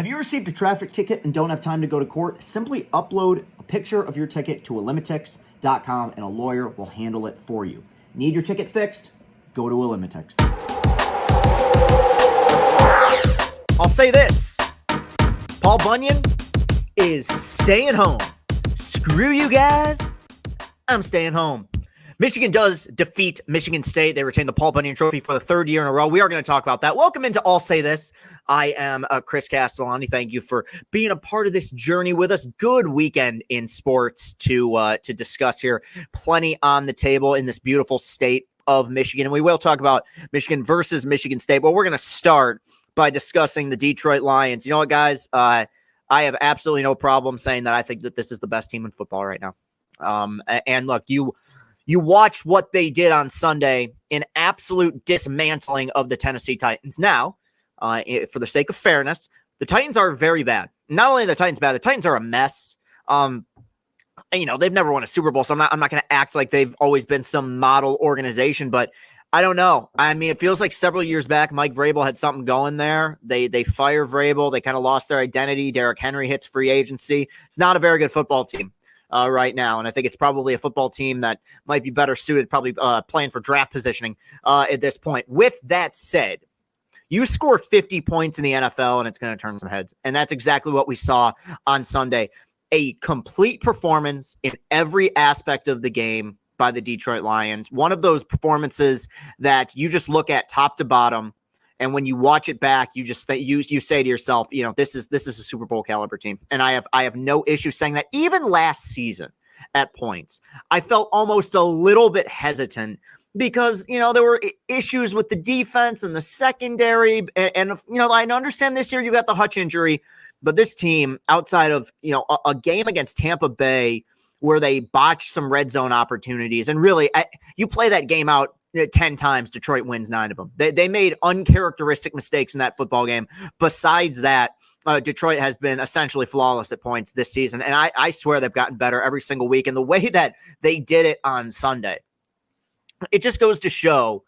Have you received a traffic ticket and don't have time to go to court? Simply upload a picture of your ticket to Elimitix.com and a lawyer will handle it for you. Need your ticket fixed? Go to Elimitix. I'll say this. Paul Bunyan is staying home. Screw you guys. I'm staying home. Michigan does defeat Michigan State. They retain the Paul Bunyan Trophy for the third year in a row. We are going to talk about that. Welcome into I'll Say This. I am Chris Castellani. Thank you for being a part of this journey with us. Good weekend in sports to discuss here. Plenty on the table in this beautiful state of Michigan. And we will talk about Michigan versus Michigan State. But we're going to start by discussing the Detroit Lions. You know what, guys? I have absolutely no problem saying that I think that this is the best team in football right now. And look, you watch what they did on Sunday in absolute dismantling of the Tennessee Titans. Now, for the sake of fairness, the Titans are very bad. Not only are the Titans bad, the Titans are a mess. They've never won a Super Bowl, so I'm not going to act like they've always been some model organization, but I don't know. I mean, it feels like several years back, Mike Vrabel had something going there. They fire Vrabel. They kind of lost their identity. Derrick Henry hits free agency. It's not a very good football team right now, and I think it's probably a football team that might be better suited, probably playing for draft positioning at this point. With that said, you score 50 points in the NFL, and it's going to turn some heads, and that's exactly what we saw on Sunday. A complete performance in every aspect of the game by the Detroit Lions. One of those performances that you just look at top to bottom, and when you watch it back, you just you say to yourself, this is a Super Bowl caliber team. And I have no issue saying that. Even last season at points, I felt almost a little bit hesitant because, there were issues with the defense and the secondary. And I understand this year you got the Hutch injury, but this team, outside of, a game against Tampa Bay where they botched some red zone opportunities, and really, you play that game out 10 times, Detroit wins 9 of them. They made uncharacteristic mistakes in that football game. Besides that, Detroit has been essentially flawless at points this season, and I swear they've gotten better every single week. And the way that they did it on Sunday, it just goes to show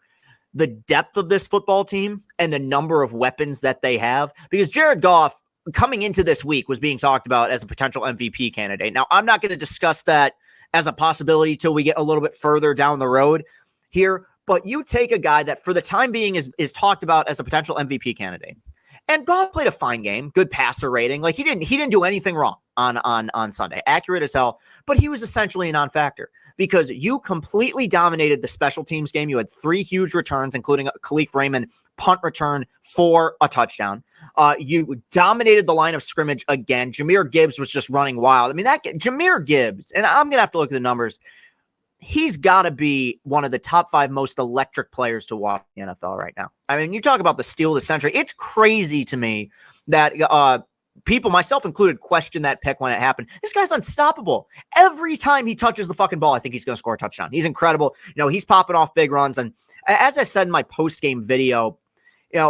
the depth of this football team and the number of weapons that they have, because Jared Goff, coming into this week, was being talked about as a potential MVP candidate. Now, I'm not going to discuss that as a possibility till we get a little bit further down the road here, but you take a guy that for the time being is talked about as a potential MVP candidate. And Goff played a fine game, good passer rating. Like he didn't do anything wrong on Sunday. Accurate as hell, but he was essentially a non-factor because you completely dominated the special teams game. You had 3 huge returns, including a Khalif Raymond punt return for a touchdown. You dominated the line of scrimmage again. Jahmyr Gibbs was just running wild. I mean, Jahmyr Gibbs, and I'm going to have to look at the numbers. He's got to be one of the top 5 most electric players to watch in the NFL right now. I mean, you talk about the steal of the century. It's crazy to me that people, myself included, question that pick when it happened. This guy's unstoppable. Every time he touches the fucking ball, I think he's going to score a touchdown. He's incredible. He's popping off big runs. And as I said in my post-game video,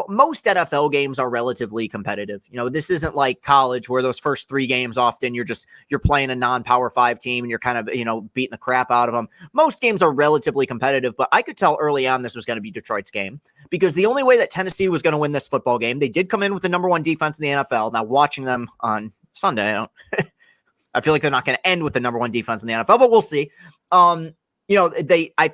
most NFL games are relatively competitive. This isn't like college where those first 3 games often you're playing a non-Power 5 team and you're kind of, beating the crap out of them. Most games are relatively competitive, but I could tell early on this was going to be Detroit's game because the only way that Tennessee was going to win this football game, they did come in with the number 1 defense in the NFL. Now, watching them on Sunday, I feel like they're not going to end with the number 1 defense in the NFL, but we'll see. I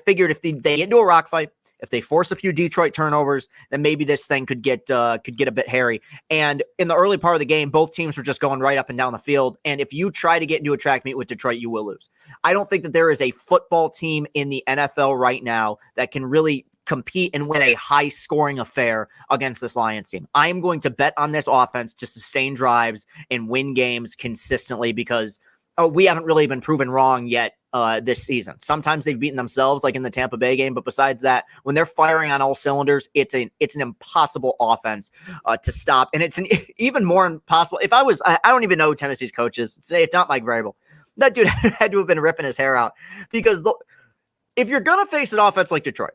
figured if they get into a rock fight, if they force a few Detroit turnovers, then maybe this thing could get a bit hairy. And in the early part of the game, both teams were just going right up and down the field. And if you try to get into a track meet with Detroit, you will lose. I don't think that there is a football team in the NFL right now that can really compete and win a high-scoring affair against this Lions team. I am going to bet on this offense to sustain drives and win games consistently because we haven't really been proven wrong yet this season. Sometimes they've beaten themselves, like in the Tampa Bay game, but besides that, when they're firing on all cylinders, it's an impossible offense to stop, and it's an even more impossible. I don't even know who Tennessee's coach is. It's not Mike Vrabel. That dude had to have been ripping his hair out because if you're gonna face an offense like Detroit,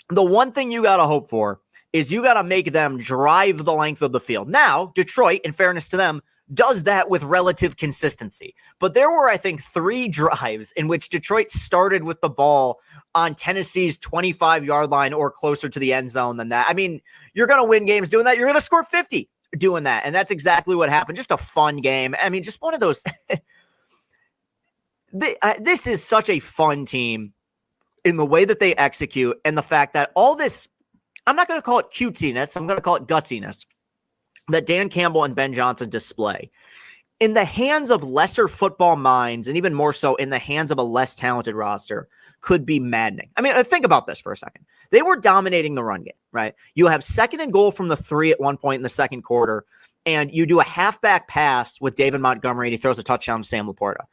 the one thing you gotta hope for is you gotta make them drive the length of the field. Now, Detroit, in fairness to them, does that with relative consistency. But there were, I think, 3 drives in which Detroit started with the ball on Tennessee's 25-yard line or closer to the end zone than that. I mean, you're going to win games doing that. You're going to score 50. doing that. And that's exactly what happened. Just a fun game. I mean, just one of those. This is such a fun team in the way that they execute, and the fact that all this, I'm not going to call it cutesiness, I'm going to call it gutsiness, that Dan Campbell and Ben Johnson display in the hands of lesser football minds, and even more so in the hands of a less talented roster, could be maddening. I mean, think about this for a second. They were dominating the run game, right? You have 2nd and goal from the 3 at one point in the second quarter, and you do a halfback pass with David Montgomery, and he throws a touchdown to Sam Laporta.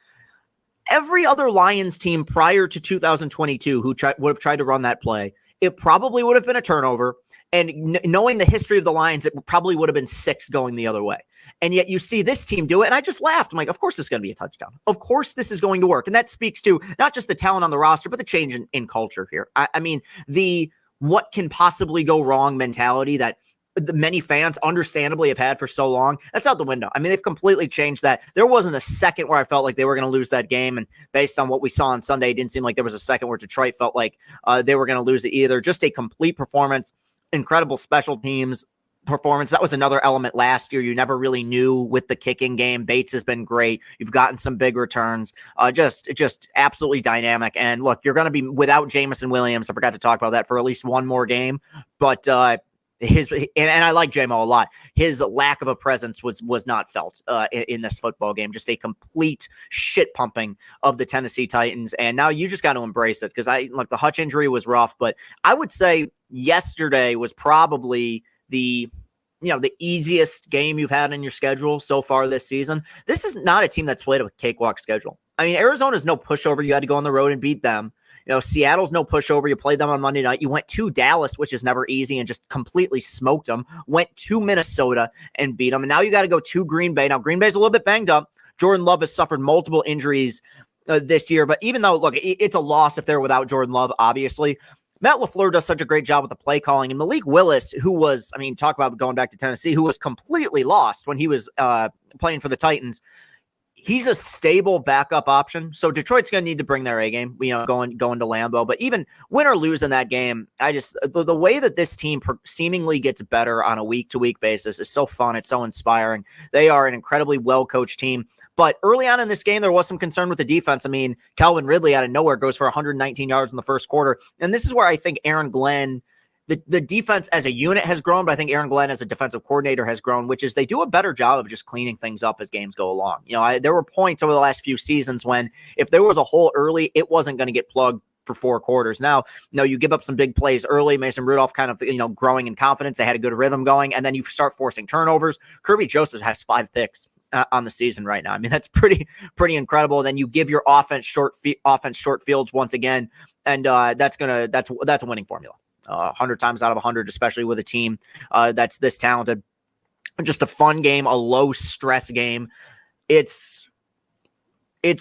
Every other Lions team prior to 2022 who would have tried to run that play, it probably would have been a turnover. And knowing the history of the Lions, it probably would have been 6 going the other way. And yet you see this team do it. And I just laughed. I'm like, of course this is going to be a touchdown. Of course this is going to work. And that speaks to not just the talent on the roster, but the change in culture here. I mean, the what can possibly go wrong mentality that the many fans understandably have had for so long, that's out the window. I mean, they've completely changed that. There wasn't a second where I felt like they were going to lose that game. And based on what we saw on Sunday, it didn't seem like there was a second where Detroit felt like they were going to lose it either. Just a complete performance, incredible special teams performance. That was another element last year. You never really knew with the kicking game. Bates has been great. You've gotten some big returns, just absolutely dynamic. And look, you're going to be without Jameson Williams. I forgot to talk about that for at least one more game, but, and I like JMO a lot. His lack of a presence was not felt in this football game. Just a complete shit pumping of the Tennessee Titans. And now you just got to embrace it, because the Hutch injury was rough, but I would say yesterday was probably the easiest game you've had in your schedule so far this season. This is not a team that's played a cakewalk schedule. I mean, Arizona's no pushover. You had to go on the road and beat them. Seattle's no pushover. You played them on Monday night. You went to Dallas, which is never easy, and just completely smoked them. Went to Minnesota and beat them. And now you got to go to Green Bay. Now, Green Bay's a little bit banged up. Jordan Love has suffered multiple injuries this year. But even though, look, it's a loss if they're without Jordan Love, obviously. Matt LaFleur does such a great job with the play calling. And Malik Willis, who was, talk about going back to Tennessee, who was completely lost when he was playing for the Titans. He's a stable backup option. So Detroit's going to need to bring their A game, going to Lambeau. But even win or lose in that game, the way that this team seemingly gets better on a week-to-week basis is so fun. It's so inspiring. They are an incredibly well-coached team. But early on in this game, there was some concern with the defense. Calvin Ridley out of nowhere goes for 119 yards in the first quarter. And this is where I think Aaron Glenn, the defense as a unit has grown, but I think Aaron Glenn as a defensive coordinator has grown, which is they do a better job of just cleaning things up as games go along. There were points over the last few seasons when if there was a hole early, it wasn't going to get plugged for 4 quarters. Now, you give up some big plays early. Mason Rudolph kind of, growing in confidence. They had a good rhythm going, and then you start forcing turnovers. Kirby Joseph has 5 picks on the season right now. That's pretty incredible. Then you give your offense short fields once again, and that's a winning formula. 100 times out of 100, especially with a team that's this talented. Just a fun game, a low stress game. It's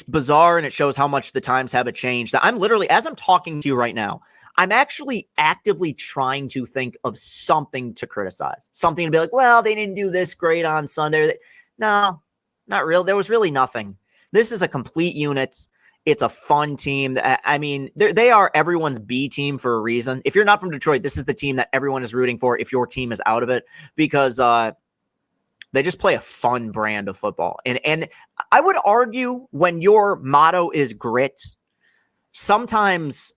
bizarre, and it shows how much the times have changed. I'm literally, as I'm talking to you right now, I'm actually actively trying to think of something to criticize, something to be like, well, they didn't do this great on Sunday. No, not real. There was really nothing. This is a complete unit. It's a fun team. They are everyone's B team for a reason. If you're not from Detroit, this is the team that everyone is rooting for if your team is out of it, because they just play a fun brand of football. And I would argue when your motto is grit, sometimes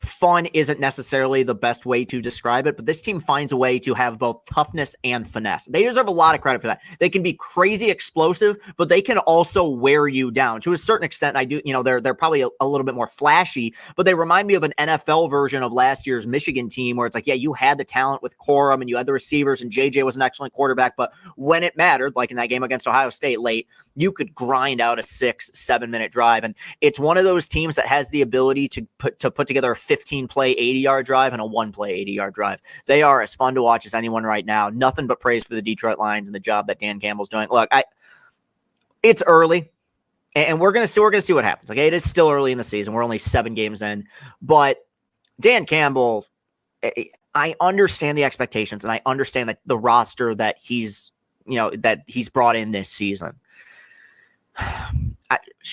fun isn't necessarily the best way to describe it, but this team finds a way to have both toughness and finesse. They deserve a lot of credit for that. They can be crazy explosive, but they can also wear you down to a certain extent. They're probably a little bit more flashy, but they remind me of an NFL version of last year's Michigan team where it's like, yeah, you had the talent with Corum and you had the receivers and JJ was an excellent quarterback, but when it mattered, like in that game against Ohio State late, you could grind out a 6-7 minute drive. And it's one of those teams that has the ability to put together a 15-play 80-yard drive and a 1-play 80-yard drive. They are as fun to watch as anyone right now. Nothing but praise for the Detroit Lions and the job that Dan Campbell's doing. Look, it's early, and we're gonna see what happens. Okay, it is still early in the season. We're only 7 games in, but Dan Campbell, I understand the expectations, and I understand that the roster that he's brought in this season.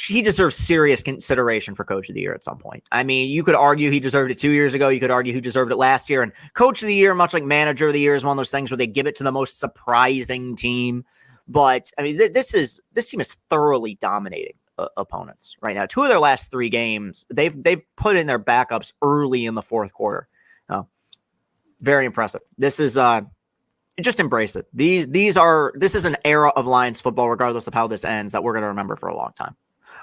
he deserves serious consideration for Coach of the Year at some point. I mean, you could argue he deserved it 2 years ago. You could argue he deserved it last year. And Coach of the Year, much like Manager of the Year, is one of those things where they give it to the most surprising team. But I mean, this team is thoroughly dominating opponents right now. 2 of their last 3 games, they've put in their backups early in the fourth quarter. Very impressive. This is just embrace it. This is an era of Lions football, regardless of how this ends, that we're going to remember for a long time.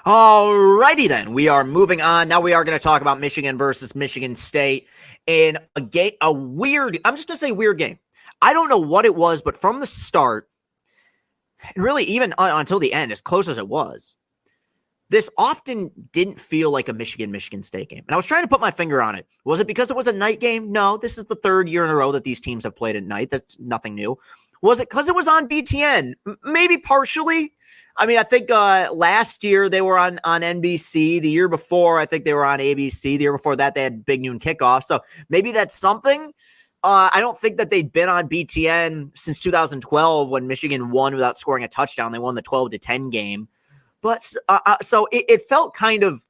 Alrighty then, we are moving on. Now we are going to talk about Michigan versus Michigan State in I'm just going to say weird game. I don't know what it was, but from the start, and really even until the end, as close as it was, this often didn't feel like a Michigan State game. And I was trying to put my finger on it. Was it because it was a night game? No, this is the 3rd year in a row that these teams have played at night. That's nothing new. Was it because it was on BTN? Maybe partially. I mean, I think last year they were on NBC. The year before, I think they were on ABC. The year before that, they had big noon kickoff. So maybe that's something. I don't think that they'd been on BTN since 2012 when Michigan won without scoring a touchdown. They won the 12-10 game. But so it felt kind of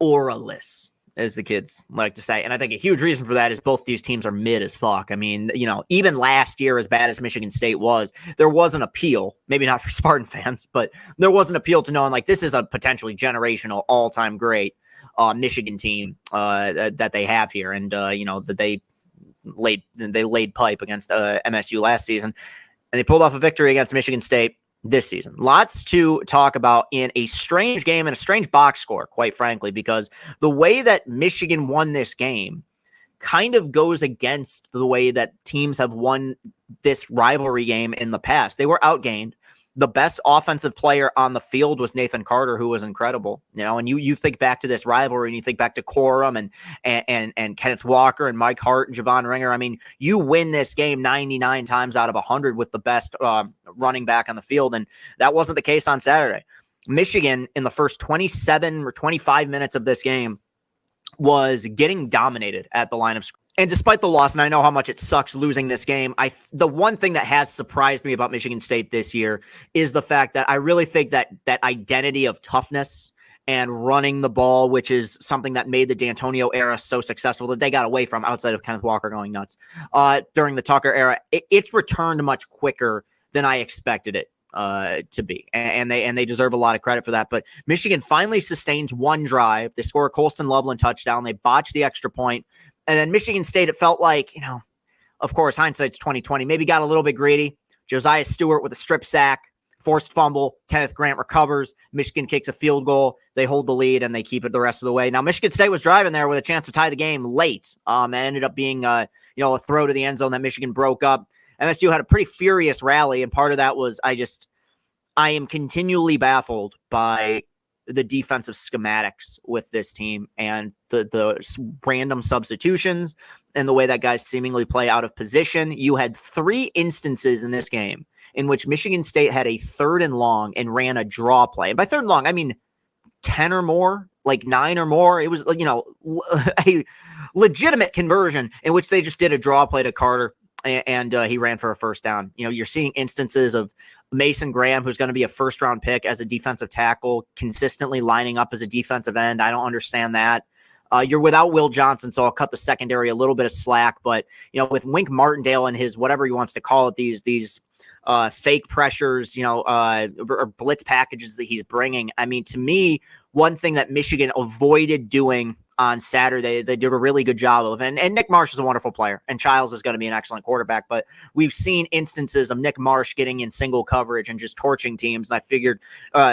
auraless, as the kids like to say. And I think a huge reason for that is both these teams are mid as fuck. I mean, even last year, as bad as Michigan State was, there was an appeal, maybe not for Spartan fans, but there was an appeal to knowing like this is a potentially generational all-time great Michigan team that they have here. And, that they laid pipe against MSU last season, and they pulled off a victory against Michigan State this season. Lots to talk about in a strange game and a strange box score, quite frankly, because the way that Michigan won this game kind of goes against the way that teams have won this rivalry game in the past. They were outgained. The best offensive player on the field was Nathan Carter, who was incredible. And you think back to this rivalry and you think back to Corum and Kenneth Walker and Mike Hart and Javon Ringer. I mean, you win this game 99 times out of 100 with the best running back on the field. And that wasn't the case on Saturday. Michigan, in the first 27 or 25 minutes of this game, was getting dominated at the line of scrimmage. And despite the loss, and I know how much it sucks losing this game, the one thing that has surprised me about Michigan State this year is the fact that I really think that identity of toughness and running the ball, which is something that made the D'Antonio era so successful, that they got away from outside of Kenneth Walker going nuts during the Tucker era, it's returned much quicker than I expected it to be. And they deserve a lot of credit for that. But Michigan finally sustains one drive. They score a Colston Loveland touchdown. They botch the extra point. And then Michigan State, it felt like, of course, hindsight's 2020, maybe got a little bit greedy. Josiah Stewart with a strip sack, forced fumble. Kenneth Grant recovers. Michigan kicks a field goal. They hold the lead and they keep it the rest of the way. Now, Michigan State was driving there with a chance to tie the game late. It ended up being, a throw to the end zone that Michigan broke up. MSU had a pretty furious rally. And part of that was I am continually baffled by the defensive schematics with this team and the random substitutions and the way that guys seemingly play out of position. You had 3 instances in this game in which Michigan State had a 3rd and long and ran a draw play. And by 3rd and long, I mean 10 or more, like 9 or more. It was, a legitimate conversion in which they just did a draw play to Carter and he ran for a first down. You're seeing instances of Mason Graham, who's going to be a first-round pick as a defensive tackle, consistently lining up as a defensive end. I don't understand that. You're without Will Johnson, so I'll cut the secondary a little bit of slack. But, with Wink Martindale and his whatever he wants to call it, these fake pressures, or blitz packages that he's bringing. I mean, to me, one thing that Michigan avoided doing on Saturday, they did a really good job of, and Nick Marsh is a wonderful player, and Childs is going to be an excellent quarterback, but we've seen instances of Nick Marsh getting in single coverage and just torching teams, and I figured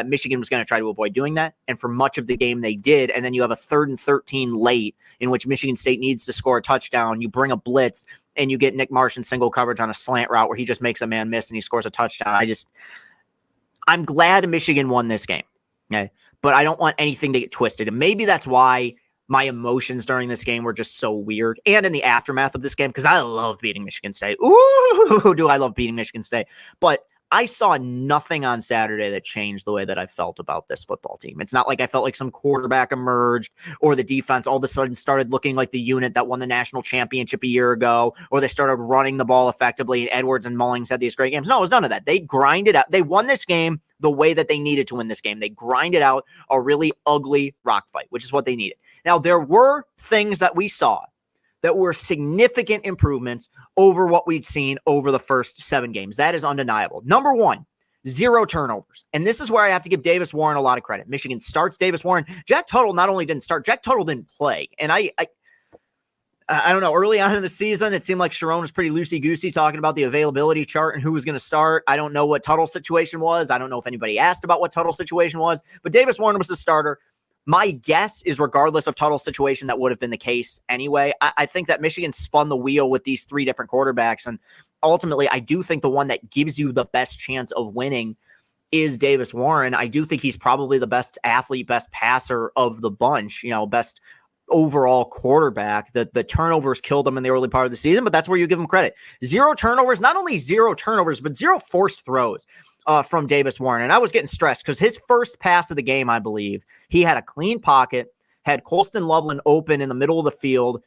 Michigan was going to try to avoid doing that, and for much of the game they did, and then you have a 3rd and 13 late in which Michigan State needs to score a touchdown, you bring a blitz, and you get Nick Marsh in single coverage on a slant route where he just makes a man miss and he scores a touchdown. I'm glad Michigan won this game, okay? But I don't want anything to get twisted, and maybe that's why my emotions during this game were just so weird. And in the aftermath of this game, because I love beating Michigan State. Ooh, do I love beating Michigan State. But I saw nothing on Saturday that changed the way that I felt about this football team. It's not like I felt like some quarterback emerged or the defense all of a sudden started looking like the unit that won the national championship a year ago, or they started running the ball effectively and Edwards and Mullings had these great games. No, it was none of that. They grinded out. They won this game the way that they needed to win this game. They grinded out a really ugly rock fight, which is what they needed. Now, there were things that we saw that were significant improvements over what we'd seen over the first 7 games. That is undeniable. Number one, 0 turnovers. And this is where I have to give Davis Warren a lot of credit. Michigan starts Davis Warren. Jack Tuttle not only didn't start, Jack Tuttle didn't play. And I don't know, early on in the season, it seemed like Sharon was pretty loosey-goosey talking about the availability chart and who was going to start. I don't know what Tuttle's situation was. I don't know if anybody asked about what Tuttle's situation was, but Davis Warren was the starter. My guess is regardless of Tuttle's situation, that would have been the case anyway. I think that Michigan spun the wheel with these 3 different quarterbacks, and ultimately, I do think the one that gives you the best chance of winning is Davis Warren. I do think he's probably the best athlete, best passer of the bunch, best overall quarterback. The turnovers killed him in the early part of the season, but that's where you give him credit. 0 turnovers, not only 0 turnovers, but 0 forced throws from Davis Warren. And I was getting stressed because his first pass of the game, I believe, he had a clean pocket, had Colston Loveland open in the middle of the field,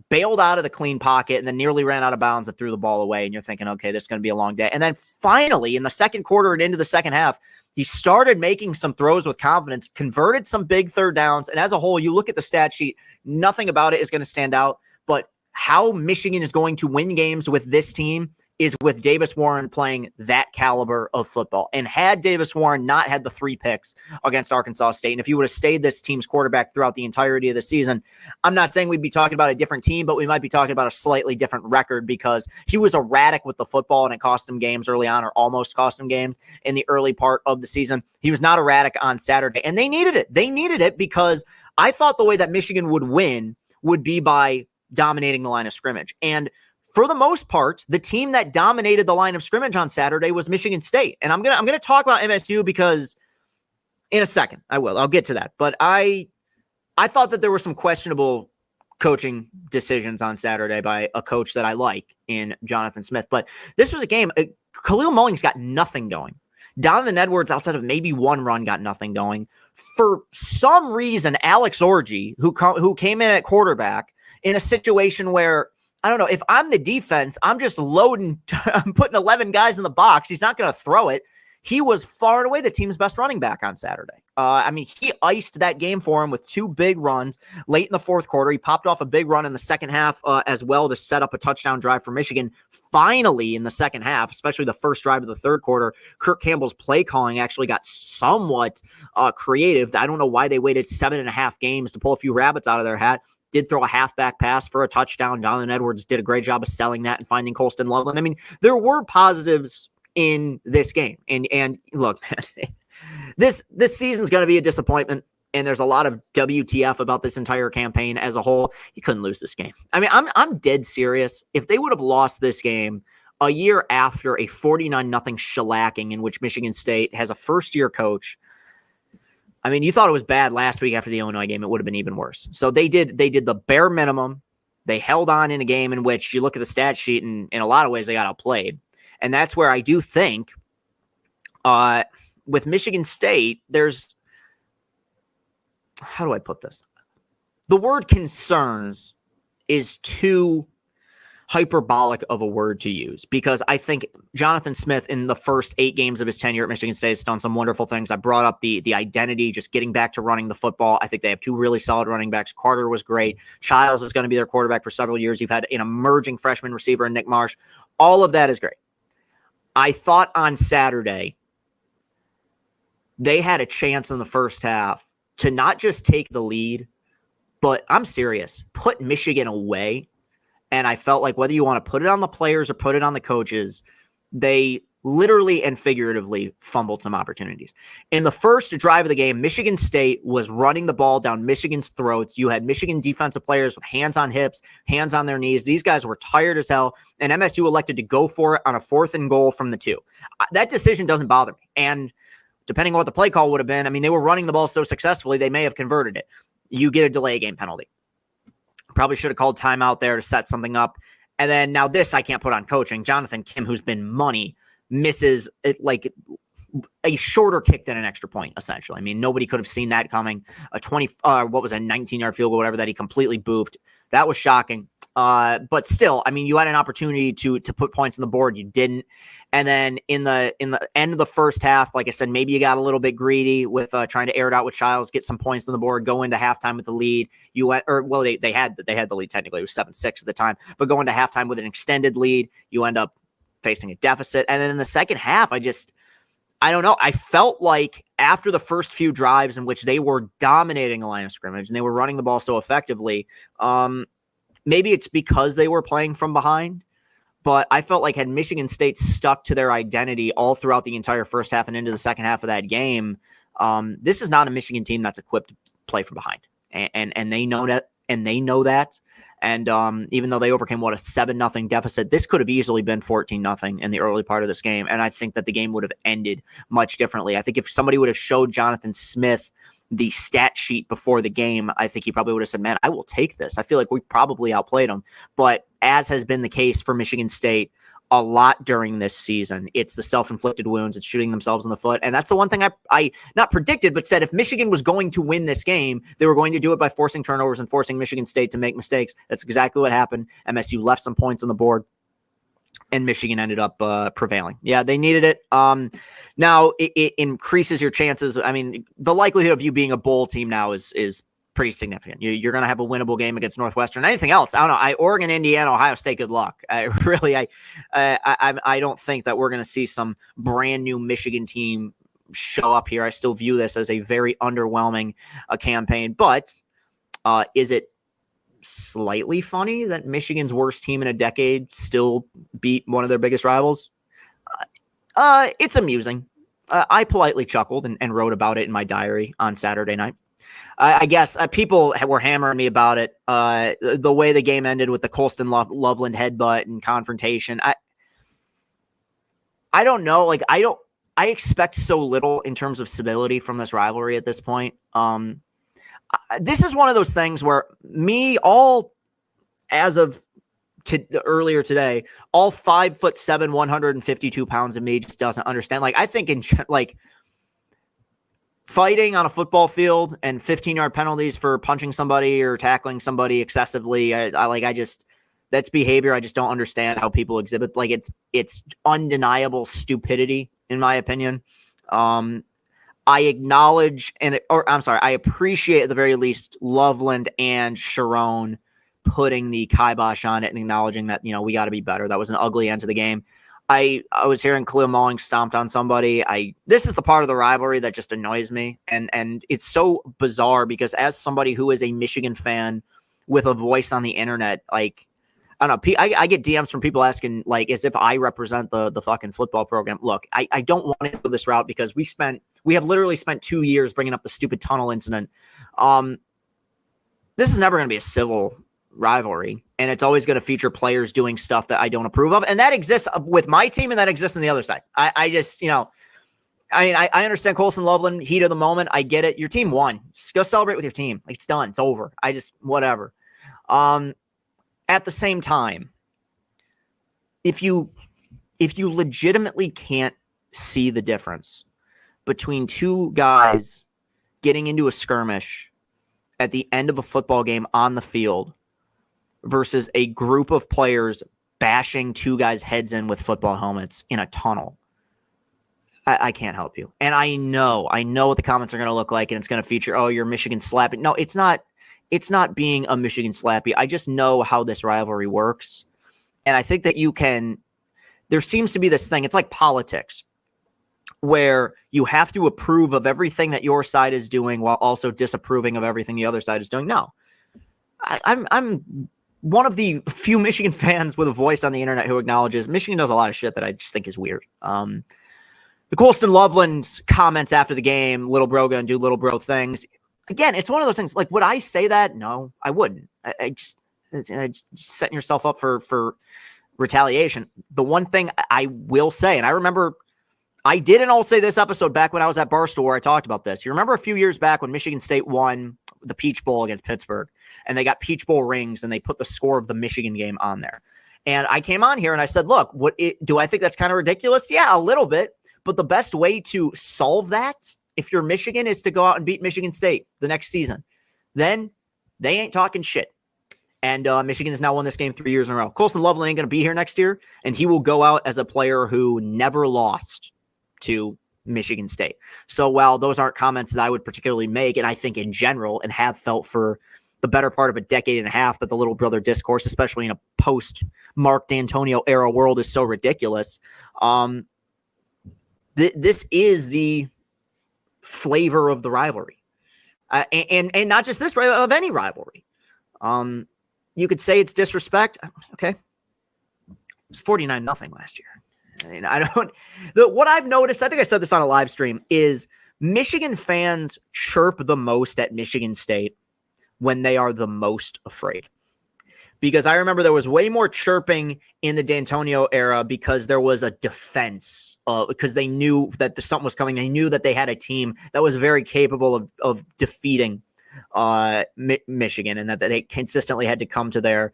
bailed out of the clean pocket, and then nearly ran out of bounds and threw the ball away. And you're thinking, okay, this is going to be a long day. And then finally, in the second quarter and into the second half, he started making some throws with confidence, converted some big third downs. And as a whole, you look at the stat sheet, nothing about it is going to stand out. But how Michigan is going to win games with this team is with Davis Warren playing that caliber of football. And had Davis Warren not had the 3 picks against Arkansas State, and if he would have stayed this team's quarterback throughout the entirety of the season, I'm not saying we'd be talking about a different team, but we might be talking about a slightly different record because he was erratic with the football and it cost him games early on, or almost cost him games in the early part of the season. He was not erratic on Saturday, and they needed it. They needed it because I thought the way that Michigan would win would be by dominating the line of scrimmage. And for the most part, the team that dominated the line of scrimmage on Saturday was Michigan State. And I'm gonna talk about MSU because in a second, I'll get to that. But I thought that there were some questionable coaching decisions on Saturday by a coach that I like in Jonathan Smith. But this was a game. Khalil Mullings got nothing going. Donovan Edwards, outside of maybe 1 run, got nothing going. For some reason, Alex Orji, who came in at quarterback in a situation where, I don't know, if I'm the defense, I'm just loading, I'm putting 11 guys in the box. He's not going to throw it. He was far and away the team's best running back on Saturday. He iced that game for him with 2 big runs late in the fourth quarter. He popped off a big run in the second half as well to set up a touchdown drive for Michigan. Finally, in the second half, especially the first drive of the third quarter, Kirk Campbell's play calling actually got somewhat creative. I don't know why they waited 7.5 games to pull a few rabbits out of their hat. Did throw a halfback pass for a touchdown. Donovan Edwards did a great job of selling that and finding Colston Loveland. There were positives in this game. And look, man, this season's going to be a disappointment. And there's a lot of WTF about this entire campaign as a whole. You couldn't lose this game. I'm dead serious. If they would have lost this game a year after a 49-0 shellacking in which Michigan State has a first-year coach, you thought it was bad last week after the Illinois game. It would have been even worse. So they did the bare minimum. They held on in a game in which you look at the stat sheet, and in a lot of ways they got outplayed. And that's where I do think with Michigan State, there's, how do I put this? The word concerns is too hyperbolic of a word to use, because I think Jonathan Smith in the first 8 games of his tenure at Michigan State has done some wonderful things. I brought up the identity, just getting back to running the football. I think they have 2 really solid running backs. Carter was great. Childs is going to be their quarterback for several years. You've had an emerging freshman receiver in Nick Marsh. All of that is great. I thought on Saturday they had a chance in the first half to not just take the lead, but I'm serious, put Michigan away. And I felt like whether you want to put it on the players or put it on the coaches, they literally and figuratively fumbled some opportunities. In the first drive of the game, Michigan State was running the ball down Michigan's throats. You had Michigan defensive players with hands on hips, hands on their knees. These guys were tired as hell, and MSU elected to go for it on a 4th and goal from the 2. That decision doesn't bother me. And depending on what the play call would have been, they were running the ball so successfully, they may have converted it. You get a delay game penalty. Probably should have called timeout there to set something up. And then now this I can't put on coaching. Jonathan Kim, who's been money, misses it like a shorter kick than an extra point, essentially. Nobody could have seen that coming. A 19-yard field goal, whatever, that he completely boofed. That was shocking. But still, you had an opportunity to put points on the board. You didn't. And then in the end of the first half, like I said, maybe you got a little bit greedy with trying to air it out with Childs, get some points on the board, go into halftime with the lead. You went, or well, they had the lead technically. It was 7-6 at the time, but going to halftime with an extended lead, you end up facing a deficit. And then in the second half, I don't know. I felt like after the first few drives in which they were dominating the line of scrimmage and they were running the ball so effectively, maybe it's because they were playing from behind, but I felt like had Michigan State stuck to their identity all throughout the entire first half and into the second half of that game, this is not a Michigan team that's equipped to play from behind. And they know that. And they know that. And even though they overcame, a 7-0 deficit, this could have easily been 14-0 in the early part of this game. And I think that the game would have ended much differently. I think if somebody would have showed Jonathan Smith the stat sheet before the game, I think he probably would have said, man, I will take this. I feel like we probably outplayed them. But as has been the case for Michigan State a lot during this season, it's the self-inflicted wounds. It's shooting themselves in the foot. And that's the one thing I not predicted, but said if Michigan was going to win this game, they were going to do it by forcing turnovers and forcing Michigan State to make mistakes. That's exactly what happened. MSU left some points on the board, and Michigan ended up prevailing. Yeah, they needed it. Now it increases your chances. I mean, the likelihood of you being a bowl team now is pretty significant. You're going to have a winnable game against Northwestern. Anything else? I don't know. Oregon, Indiana, Ohio State. Good luck. I don't think that we're going to see some brand new Michigan team show up here. I still view this as a very underwhelming campaign. But is it slightly funny that Michigan's worst team in a decade still beat one of their biggest rivals? It's amusing. I politely chuckled and wrote about it in my diary on Saturday night. I guess people were hammering me about it. The way the game ended with the Colston Loveland headbutt and confrontation. I don't know. Like I expect so little in terms of civility from this rivalry at this point. This is one of those things where as of earlier today, all 5'7", 152 pounds of me just doesn't understand. Like I think fighting on a football field and 15-yard penalties for punching somebody or tackling somebody excessively. That's behavior. I just don't understand how people exhibit. Like it's undeniable stupidity in my opinion. I acknowledge I appreciate at the very least Loveland and Sharon putting the kibosh on it and acknowledging that, we got to be better. That was an ugly end to the game. I was hearing Khalil Malling stomped on somebody. This is the part of the rivalry that just annoys me. And it's so bizarre because as somebody who is a Michigan fan with a voice on the internet, like, I don't know, I get DMs from people asking, like, as if I represent the fucking football program. Look, I don't want to go this route because we have literally spent 2 years bringing up the stupid tunnel incident. This is never going to be a civil rivalry, and it's always going to feature players doing stuff that I don't approve of, and that exists with my team, and that exists on the other side. I just, I understand Colston Loveland, heat of the moment. I get it. Your team won. Just go celebrate with your team. Like, it's done. It's over. Whatever. At the same time, if you legitimately can't see the difference between two guys getting into a skirmish at the end of a football game on the field versus a group of players bashing two guys' heads in with football helmets in a tunnel, I can't help you. And I know what the comments are going to look like, and it's going to feature, oh, you're Michigan slappy. No, it's not being a Michigan slappy. I just know how this rivalry works. And I think that there seems to be this thing, it's like politics, where you have to approve of everything that your side is doing while also disapproving of everything the other side is doing. No, I'm one of the few Michigan fans with a voice on the internet who acknowledges Michigan does a lot of shit that I just think is weird. The Colston Loveland's comments after the game, little bro gonna do little bro things. Again, it's one of those things. Like, would I say that? No, I wouldn't. It's setting yourself up for retaliation. The one thing I will say, and I remember I did an All Say This episode back when I was at Barstool where I talked about this. You remember a few years back when Michigan State won the Peach Bowl against Pittsburgh, and they got Peach Bowl rings, and they put the score of the Michigan game on there. And I came on here and I said, look, do I think that's kind of ridiculous? Yeah, a little bit. But the best way to solve that, if you're Michigan, is to go out and beat Michigan State the next season. Then they ain't talking shit. And Michigan has now won this game 3 years in a row. Colson Loveland ain't going to be here next year, and he will go out as a player who never lost to Michigan State. So while those aren't comments that I would particularly make, and I think in general and have felt for the better part of a decade and a half that the little brother discourse, especially in a post-Mark D'Antonio era world, is so ridiculous, this is the flavor of the rivalry. And not just this, of any rivalry. You could say it's disrespect. Okay. It was 49-0 last year. I mean, what I've noticed, I think I said this on a live stream, is Michigan fans chirp the most at Michigan State when they are the most afraid. Because I remember there was way more chirping in the D'Antonio era because there was a defense, because they knew that something was coming. They knew that they had a team that was very capable of defeating Michigan, and that they consistently had to come to their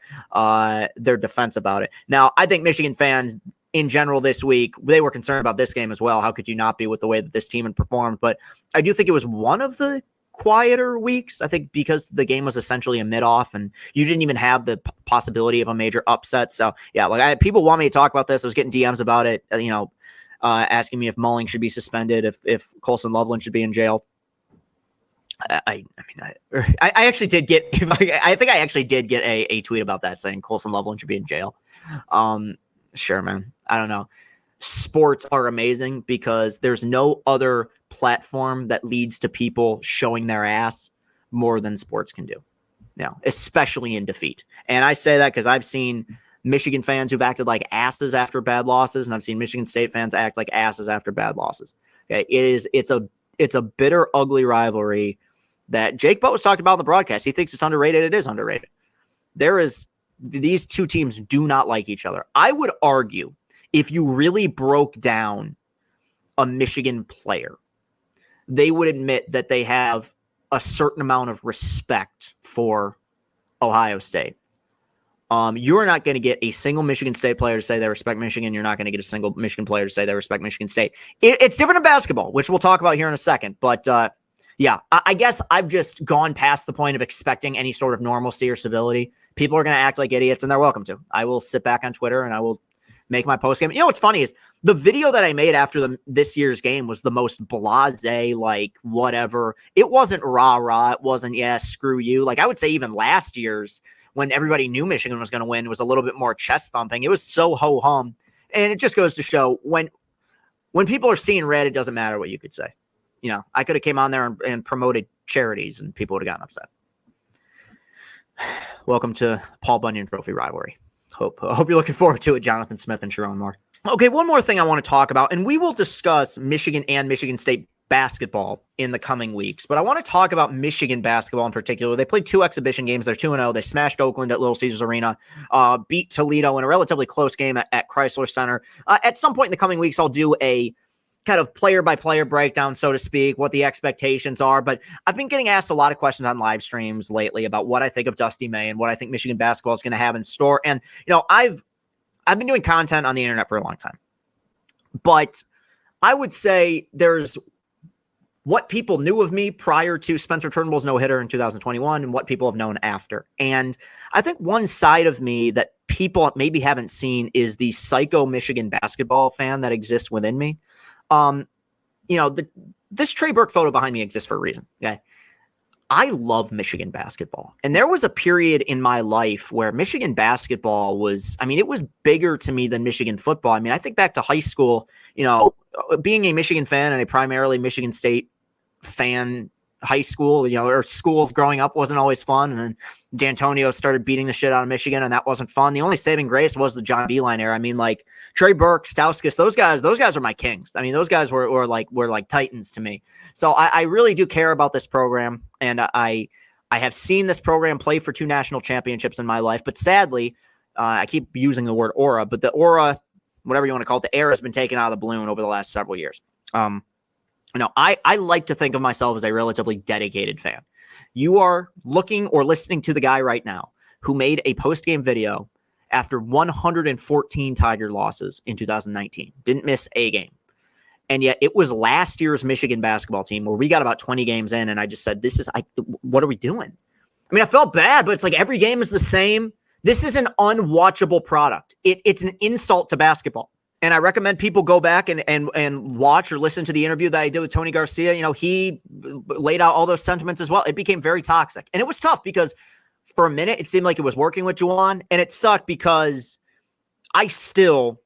defense about it. Now, I think Michigan fans in general this week, they were concerned about this game as well. How could you not be with the way that this team had performed? But I do think it was one of the quieter weeks, I think, because the game was essentially a mid-off and you didn't even have the possibility of a major upset. So yeah, like people want me to talk about this. I was getting DMs about it, asking me if Mulling should be suspended, if Colson Loveland should be in jail. I actually did get, I think I actually did get a tweet about that saying Colson Loveland should be in jail. Sure, man. I don't know. Sports are amazing because there's no other platform that leads to people showing their ass more than sports can do. Now, especially in defeat. And I say that because I've seen Michigan fans who've acted like asses after bad losses, and I've seen Michigan State fans act like asses after bad losses. Okay, it's a bitter, ugly rivalry that Jake Butt was talking about in the broadcast. He thinks it's underrated. It is underrated. These two teams do not like each other. I would argue if you really broke down a Michigan player, they would admit that they have a certain amount of respect for Ohio State. You're not going to get a single Michigan State player to say they respect Michigan. You're not going to get a single Michigan player to say they respect Michigan State. It's different in basketball, which we'll talk about here in a second. But yeah, I guess I've just gone past the point of expecting any sort of normalcy or civility. People are going to act like idiots, and they're welcome to. I will sit back on Twitter and I will make my post game. You know what's funny is the video that I made after this year's game was the most blasé, like whatever. It wasn't rah-rah. It wasn't, yeah, screw you. Like I would say even last year's, when everybody knew Michigan was going to win, was a little bit more chest thumping. It was so ho-hum. And it just goes to show when people are seeing red, it doesn't matter what you could say. You know, I could have came on there and promoted charities and people would have gotten upset. Welcome to Paul Bunyan Trophy rivalry. Hope you're looking forward to it, Jonathan Smith and Sharon Moore. Okay, one more thing I want to talk about, and we will discuss Michigan and Michigan State basketball in the coming weeks, but I want to talk about Michigan basketball in particular. They played 2 exhibition games. They're 2-0. They smashed Oakland at Little Caesars Arena, beat Toledo in a relatively close game at Chrysler Center. At some point in the coming weeks, I'll do a kind of player-by-player breakdown, so to speak, what the expectations are. But I've been getting asked a lot of questions on live streams lately about what I think of Dusty May and what I think Michigan basketball is going to have in store. And, you know, I've been doing content on the internet for a long time. But I would say there's what people knew of me prior to Spencer Turnbull's no-hitter in 2021 and what people have known after. And I think one side of me that people maybe haven't seen is the psycho Michigan basketball fan that exists within me. You know, this Trey Burke photo behind me exists for a reason. Okay. I love Michigan basketball. And there was a period in my life where Michigan basketball was, I mean, it was bigger to me than Michigan football. I mean, I think back to high school, you know, being a Michigan fan and a primarily Michigan State fan high school, you know, or schools growing up wasn't always fun. And then D'Antonio started beating the shit out of Michigan, and that wasn't fun. The only saving grace was the John Beilein era. I mean, like Trey Burke, Stauskas, those guys are my kings. I mean, those guys were like titans to me. So I really do care about this program, and I have seen this program play for 2 national championships in my life. But sadly, I keep using the word aura, but the aura, whatever you want to call it, the air has been taken out of the balloon over the last several years. You know, I like to think of myself as a relatively dedicated fan. You are looking or listening to the guy right now who made a post-game video after 114 Tiger losses in 2019. Didn't miss a game. And yet it was last year's Michigan basketball team where we got about 20 games in, and I just said, what are we doing? I mean, I felt bad, but it's like every game is the same. This is an unwatchable product. It's an insult to basketball. And I recommend people go back and watch or listen to the interview that I did with Tony Garcia. You know, he laid out all those sentiments as well. It became very toxic. And it was tough because for a minute, it seemed like it was working with Juwan. And it sucked because I still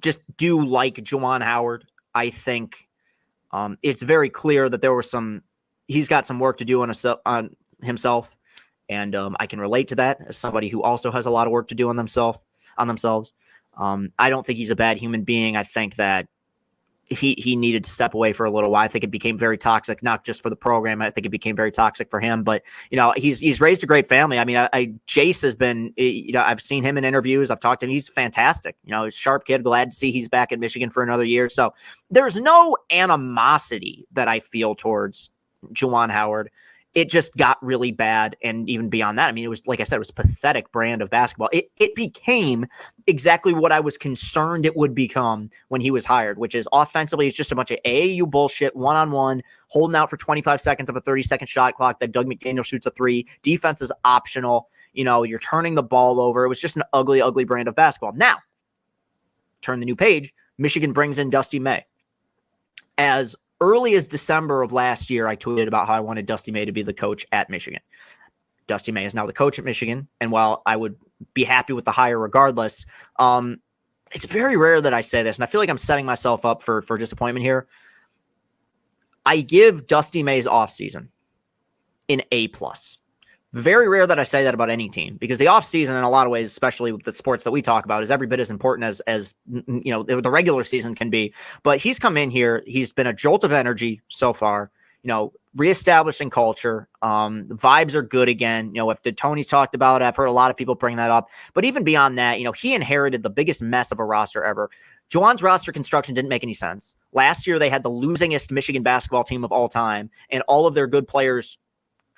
just do like Juwan Howard. I think it's very clear that he's got some work to do on himself. And I can relate to that as somebody who also has a lot of work to do on themselves. I don't think he's a bad human being. I think that he needed to step away for a little while. I think it became very toxic, not just for the program. I think it became very toxic for him. But you know, he's raised a great family. I mean, Jace has been. You know, I've seen him in interviews. I've talked to him. He's fantastic. You know, he's a sharp kid. Glad to see he's back in Michigan for another year. So there's no animosity that I feel towards Juwan Howard. It just got really bad. And even beyond that, I mean, it was, like I said, it was a pathetic brand of basketball. It became exactly what I was concerned it would become when he was hired, which is offensively, it's just a bunch of AAU bullshit, one-on-one, holding out for 25 seconds of a 30-second shot clock that Doug McDaniel shoots a three. Defense is optional. You know, you're turning the ball over. It was just an ugly, ugly brand of basketball. Now, turn the new page. Michigan brings in Dusty May. As early as December of last year, I tweeted about how I wanted Dusty May to be the coach at Michigan. Dusty May is now the coach at Michigan, and while I would be happy with the hire regardless, it's very rare that I say this, and I feel like I'm setting myself up for disappointment here. I give Dusty May's offseason an A+. Very rare that I say that about any team, because the offseason in a lot of ways, especially with the sports that we talk about, is every bit as important as you know the regular season can be. But he's come in here, he's been a jolt of energy so far, you know, reestablishing culture. Vibes are good again. You know, if Tony's talked about, I've heard a lot of people bring that up. But even beyond that, you know, he inherited the biggest mess of a roster ever. Juwan's roster construction didn't make any sense. Last year, they had the losingest Michigan basketball team of all time, and all of their good players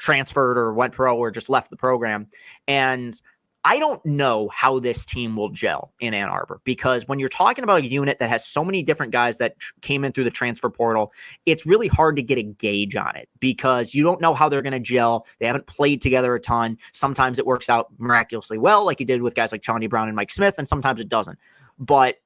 transferred or went pro or just left the program. And I don't know how this team will gel in Ann Arbor, because when you're talking about a unit that has so many different guys that came in through the transfer portal, it's really hard to get a gauge on it because you don't know how they're going to gel. They haven't played together a ton. Sometimes it works out miraculously well, like he did with guys like Chauncey Brown and Mike Smith, and sometimes it doesn't. But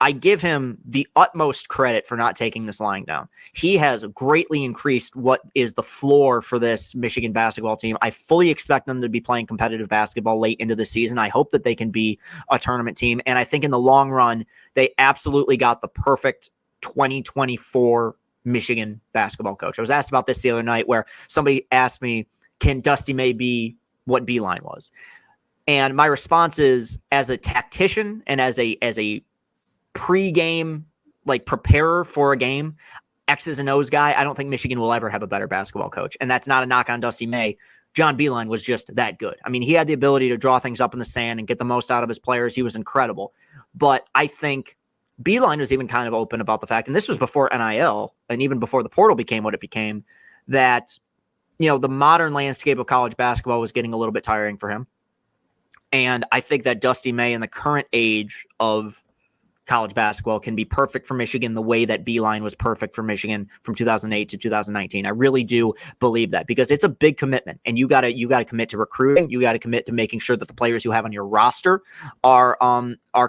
I give him the utmost credit for not taking this lying down. He has greatly increased what is the floor for this Michigan basketball team. I fully expect them to be playing competitive basketball late into the season. I hope that they can be a tournament team. And I think in the long run, they absolutely got the perfect 2024 Michigan basketball coach. I was asked about this the other night where somebody asked me, can Dusty May be what Beeline was? And my response is, as a tactician and as a pre-game, like preparer for a game, X's and O's guy, I don't think Michigan will ever have a better basketball coach. And that's not a knock on Dusty May. John Beilein was just that good. I mean, he had the ability to draw things up in the sand and get the most out of his players. He was incredible. But I think Beilein was even kind of open about the fact, and this was before NIL and even before the portal became what it became, that, you know, the modern landscape of college basketball was getting a little bit tiring for him. And I think that Dusty May in the current age of college basketball can be perfect for Michigan the way that Beilein was perfect for Michigan from 2008 to 2019. I really do believe that, because it's a big commitment, and you got to commit to recruiting. You got to commit to making sure that the players you have on your roster are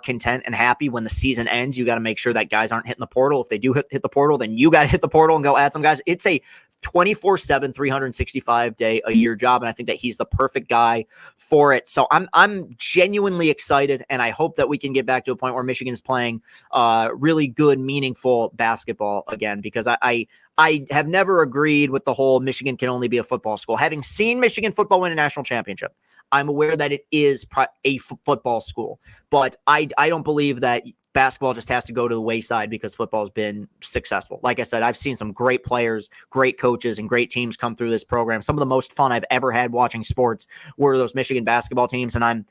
content and happy when the season ends. You got to make sure that guys aren't hitting the portal. If they do hit the portal, then you got to hit the portal and go add some guys. It's a 24/7, 365-day-a-year job, and I think that he's the perfect guy for it. So I'm genuinely excited, and I hope that we can get back to a point where Michigan is playing really good, meaningful basketball again, because I have never agreed with the whole Michigan can only be a football school. Having seen Michigan football win a national championship, I'm aware that it is a football school, but I don't believe that basketball just has to go to the wayside because football has been successful. Like I said, I've seen some great players, great coaches, and great teams come through this program. Some of the most fun I've ever had watching sports were those Michigan basketball teams, and I'm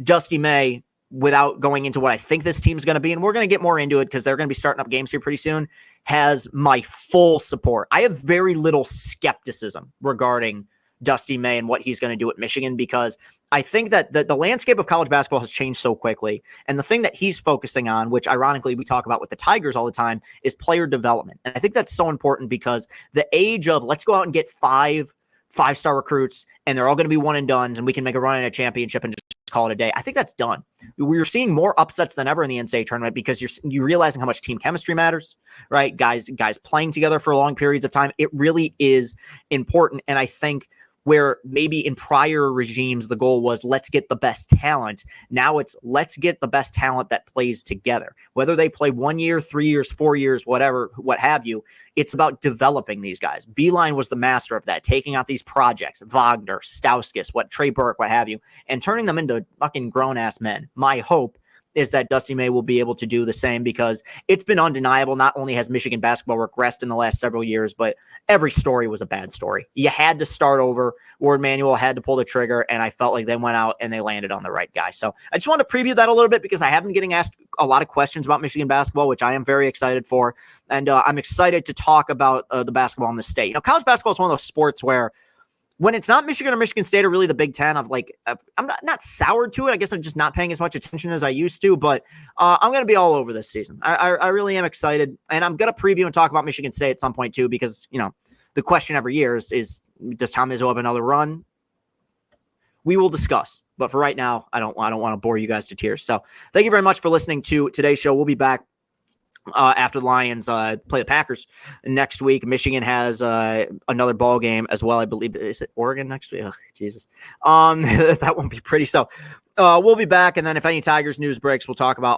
Dusty May, without going into what I think this team's going to be, and we're going to get more into it because they're going to be starting up games here pretty soon, has my full support. I have very little skepticism regarding Dusty May and what he's going to do at Michigan, because I think that the landscape of college basketball has changed so quickly. And the thing that he's focusing on, which ironically we talk about with the Tigers all the time, is player development. And I think that's so important, because the age of let's go out and get 5 5-star recruits, and they're all going to be one and dones, and we can make a run at a championship and just call it a day. I think that's done. We're seeing more upsets than ever in the NCAA tournament because you're realizing how much team chemistry matters, right? Guys playing together for long periods of time. It really is important. And I think where maybe in prior regimes, the goal was let's get the best talent. Now it's let's get the best talent that plays together, whether they play 1 year, 3 years, 4 years, whatever, what have you. It's about developing these guys. Beeline was the master of that, taking out these projects, Wagner, Stauskas, Trey Burke, what have you, and turning them into fucking grown-ass men. My hope is that Dusty May will be able to do the same because it's been undeniable. Not only has Michigan basketball regressed in the last several years, but every story was a bad story. You had to start over. Warde Manuel had to pull the trigger, and I felt like they went out and they landed on the right guy. So I just want to preview that a little bit because I have been getting asked a lot of questions about Michigan basketball, which I am very excited for. And I'm excited to talk about the basketball in the state. College basketball is one of those sports where when it's not Michigan or Michigan State or really the Big Ten, I'm not soured to it. I guess I'm just not paying as much attention as I used to, but I'm going to be all over this season. I really am excited, and I'm going to preview and talk about Michigan State at some point too because, the question every year is does Tom Izzo have another run? We will discuss, but for right now, I don't want to bore you guys to tears. So thank you very much for listening to today's show. We'll be back after the Lions play the Packers next week. Michigan has another ball game as well. I believe, is it Oregon next week? Oh, Jesus. That won't be pretty. So we'll be back. And then if any Tigers news breaks, we'll talk about all